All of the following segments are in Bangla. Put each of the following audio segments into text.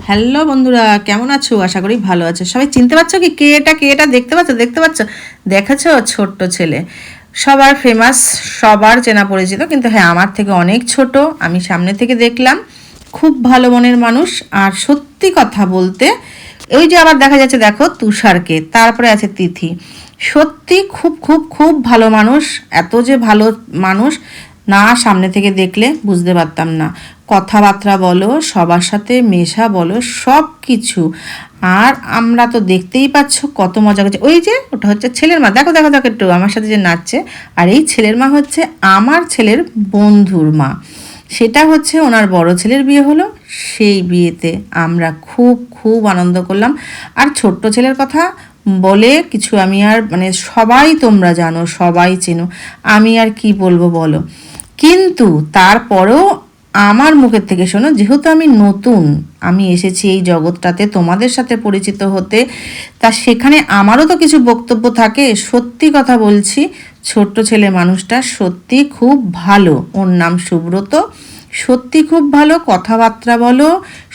হ্যালো বন্ধুরা, কেমন আছো? আশা করি ভালো আছো। সবাই চিনতে পারছো কি? কে এটা দেখতে পাচ্ছ? দেখেছো? ছোট্ট ছেলে, সবার ফেমাস, সবার চেনা পরিচিত, কিন্তু হ্যাঁ আমার থেকে অনেক ছোট। আমি সামনে থেকে দেখলাম, খুব ভালো মনের মানুষ। আর সত্যি কথা বলতে, ওই যে আবার দেখা যাচ্ছে, দেখো তুষারকে, তারপরে আছে তিথি। সত্যি খুব খুব খুব ভালো মানুষ। এত যে ভালো মানুষ না, সামনে থেকে দেখলে বুঝতে পারতাম না। কথাবার্তা বলো, সবার সাথে মেশা বলো, সব কিছু। আর আমরা তো দেখতেই পাচ্ছ কত মজা করছে। ওই যে ওটা হচ্ছে ছেলের মা, দেখো দেখো দেখো একটু আমার সাথে যে নাচছে। আর এই ছেলের মা হচ্ছে আমার ছেলের বন্ধুর মা। সেটা হচ্ছে ওনার বড় ছেলের বিয়ে হলো, সেই বিয়েতে আমরা খুব খুব আনন্দ করলাম। আর ছোট্ট ছেলের কথা বলে কিছু আমি আর, মানে সবাই তোমরা জানো, সবাই চেনো, আমি আর কি বলবো বলো। কিন্তু তারপরেও আমার মুখের থেকে শোনো, যেহেতু আমি নতুন, আমি এসেছি এই জগৎটাতে তোমাদের সাথে পরিচিত হতে, তা সেখানে আমারও তো কিছু বক্তব্য থাকে। সত্যি কথা বলছি, ছোট্ট ছেলে মানুষটা সত্যি খুব ভালো। ওর নাম সুব্রত। সত্যি খুব ভালো, কথাবার্তা বলো,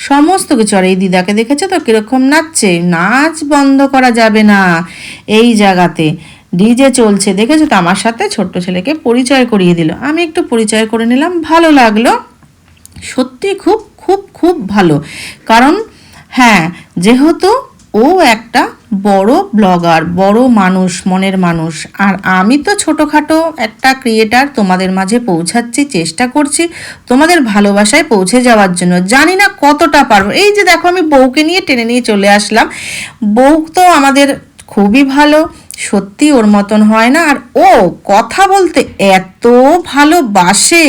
সমস্ত কিছু। আর এই দিদাকে দেখেছো তো কীরকম নাচছে? নাচ বন্ধ করা যাবে না এই জায়গাতে। ডিজে চলছে, দেখেছো তো? আমার সাথে ছোট্ট ছেলেকে পরিচয় করিয়ে দিল, আমি একটু পরিচয় করে নিলাম, ভালো লাগলো। সত্যি খুব খুব খুব ভালো। কারণ হ্যাঁ, যেহেতু ও একটা বড় ব্লগার, বড় মানুষ, মনের মানুষ, আর আমি তো ছোটোখাটো একটা ক্রিয়েটার, তোমাদের মাঝে পৌঁছাচ্ছি, চেষ্টা করছি তোমাদের ভালোবাসায় পৌঁছে যাওয়ার জন্য। জানি না কতটা পারবো। এই যে দেখো, আমি বউকে নিয়ে টেনে নিয়ে চলে আসলাম। বউ তো আমাদের খুবই ভালো, সত্যি ওর মতন হয় না। আর ও কথা বলতে এত ভালোবাসে,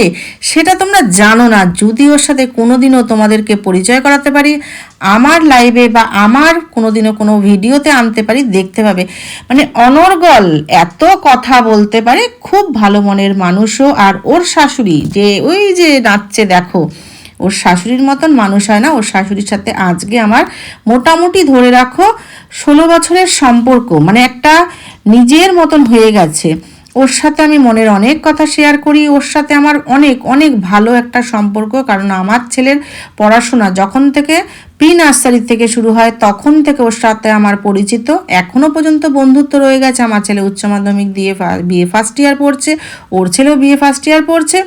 সেটা তোমরা জানো না। যদি ওর সাথে কোনোদিনও তোমাদেরকে পরিচয় করাতে পারি, আমার লাইভে বা আমার কোনোদিনও কোনো ভিডিওতে আনতে পারি, দেখতে পাবে। মানে অনর্গল এত কথা বলতে পারে, খুব ভালো মনের মানুষও। আর ওর শাশুড়ি যে ওই যে নাচছে, দেখো, ওর শাশুড়ির মতন মানুষ হয় না। ওর শাশুড়ির সাথে আজকে আমার মোটামুটি ধরে রাখো 16 বছরের সম্পর্ক, মানে একটা নিজের মতন হয়ে গেছে। ওর সাথে আমি মনের অনেক কথা শেয়ার করি, ওর সাথে আমার অনেক অনেক ভালো একটা সম্পর্ক। কারণ আমার ছেলের পড়াশোনা যখন থেকে প্রি নার্সারি থেকে শুরু হয়, তখন থেকে ওর সাথে আমার পরিচিত, এখনও পর্যন্ত বন্ধুত্ব রয়ে গেছে। আমার ছেলে উচ্চ মাধ্যমিক দিয়ে বিএ ফার্স্ট ইয়ার পড়ছে, ওর ছেলেও বিএ ফার্স্ট ইয়ার পড়ছে।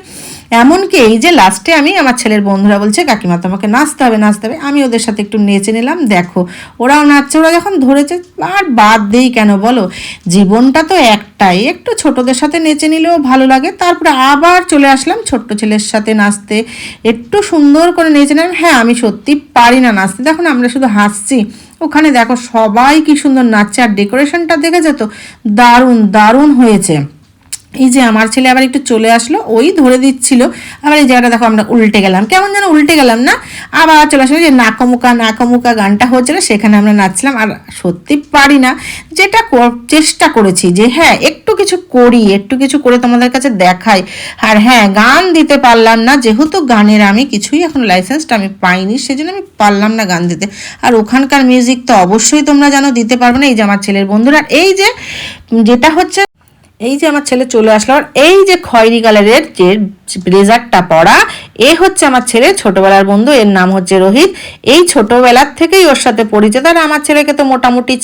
এমনকি এই যে লাস্টে আমি, আমার ছেলের বন্ধুরা বলছে কাকিমা তোমাকে নাচতে হবে নাচতে হবে, আমি ওদের সাথে একটু নেচে নিলাম। দেখো ওরাও নাচছে, ওরা যখন ধরেছে আর বাদ দেই কেন বলো? জীবনটা তো একটাই, একটু ছোটদের সাথে নেচে নিলেও ভালো লাগে। তারপরে আবার চলে আসলাম ছোট্ট ছেলের সাথে নাচতে, একটু সুন্দর করে নেচে নিলাম। হ্যাঁ, আমি সত্যি পারি না নাচতে, দেখো না আমরা শুধু হাসছি। ওখানে দেখো সবাই কি সুন্দর নাচছে, আর ডেকোরেশনটা দেখেছো তো? দারুণ দারুণ হয়েছে। এই যে আমার ছেলে আবার একটু চলে আসলো, ওই ধরে দিচ্ছিল। আবার এই জায়গাটা দেখো, আমরা উল্টে গেলাম, কেমন যেন উল্টে গেলাম না? আবার চলে আসলো, যে নাকমুকা নাকমুকা গানটা হচ্ছিল, সেখানে আমরা নাচছিলাম। আর সত্যি পারি না, যেটা চেষ্টা করেছি যে হ্যাঁ একটু কিছু করি, একটু কিছু করে তোমাদের কাছে দেখাই। আর হ্যাঁ, গান দিতে পারলাম না, যেহেতু গানের আমি কিছুই এখন লাইসেন্সটা আমি পাইনি, সেজন্য আমি পারলাম না গান দিতে। আর ওখানকার মিউজিক তো অবশ্যই তোমরা জানো, দিতে পারবে না। এই যে আমার ছেলের বন্ধুরা, এই যে যেটা হচ্ছে, এই যে আমার ছেলে চলে আসলো। আর এই যে খয়েরি কালারের যে ব্লেজারটা পরা, এ হচ্ছে আমার ছেলে ছোটবেলার বন্ধু, এর নাম হচ্ছে রোহিত। এই ছোটবেলার থেকেই ওর সাথে পরিচিত। আর আমার ছেলেকে তো মোটামুটি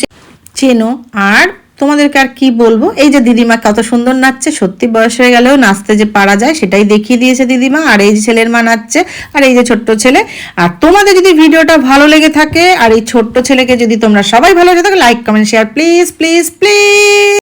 চেনো। আর তোমাদেরকে আর কি বলবো, এই যে দিদিমা কত সুন্দর নাচছে। সত্যি বয়স হয়ে গেলেও নাচতে যে পারা যায়, সেটাই দেখিয়ে দিয়েছে দিদিমা। আর এই যে ছেলের মা নাচছে, আর এই যে ছোট্ট ছেলে। আর তোমাদের যদি ভিডিওটা ভালো লেগে থাকে, আর এই ছোট্ট ছেলেকে যদি তোমরা সবাই ভালো লেগে থাকে, like comment share please please please.